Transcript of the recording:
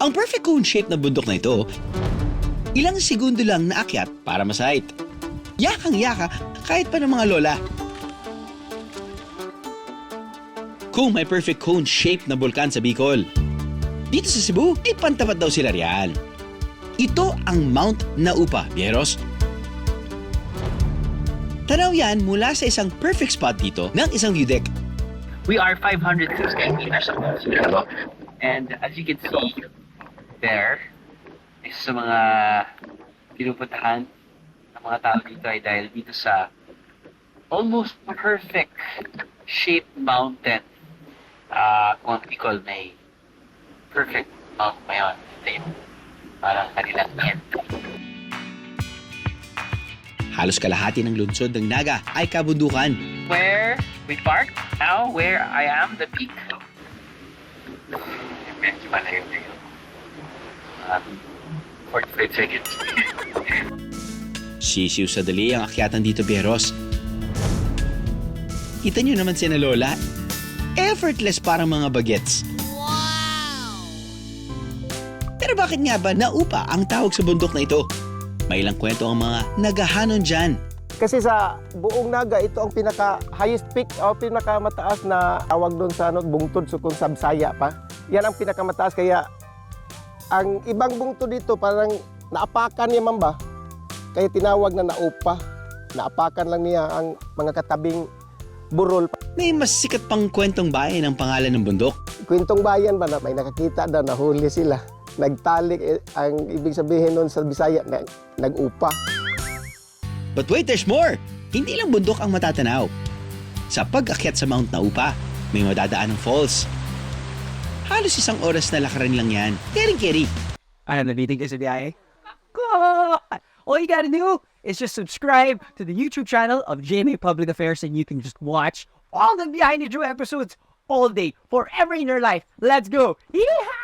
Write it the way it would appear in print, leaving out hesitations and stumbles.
Ang perfect cone shape na bundok na ito, ilang segundo lang naakyat para masahit. Yakang-yaka kahit pa ng mga lola. Kung may perfect cone shape na bulkan sa Bicol, dito sa Cebu, ay pantapat daw sila riyan. Ito ang Mount Naupa, Bieros. Tanaw yan mula sa isang perfect spot dito ng isang view deck. We are 560 meters above sea level. And as you can see, there, isa sa mga pinupuntahan ng mga tao dito ay dahil dito sa almost perfect shaped mountain. Kung Bicol may perfect mountain ngayon. Ito yung parang kanilang end. Halos kalahati ng lungsod ng Naga ay kabundukan. Where we parked, now where I am, the peak. Medyo malayo na yun. 45 seconds. Sisiw sa dali ang akyatan dito, Bieros. Kita nyo naman sina Lola. Effortless parang mga bagets. Wow! Pero bakit nga ba Naupa ang tawag sa bundok na ito? May ilang kwento ang mga nagahanon dyan. Kasi sa buong Naga, ito ang pinaka-highest peak o pinakamataas na tawag doon sa bungtod sukong Sabsaya pa. Yan ang pinakamataas, kaya ang ibang bungtod dito parang naapakan niya man ba? Kaya tinawag na Naupa. Naapakan lang niya ang mga katabing burol. May mas sikat pang kwentong bayan ang pangalan ng bundok. Kwentong bayan ba na may nakakita daw, nahuli sila. Nagtalik, ang ibig sabihin nun sa Bisaya, nag-upa. But wait, there's more! Hindi lang bundok ang matatanaw. Sa pag-akyat sa Mount Naupa, may madadaan ng falls. Halos isang oras na lakaran lang yan. Kering-keri. I am the meeting is a BIA. God! All you gotta do is just subscribe to the YouTube channel of JMA Public Affairs and you can just watch all the Behind the Drew episodes all day, forever in your life. Let's go! Yeehaw!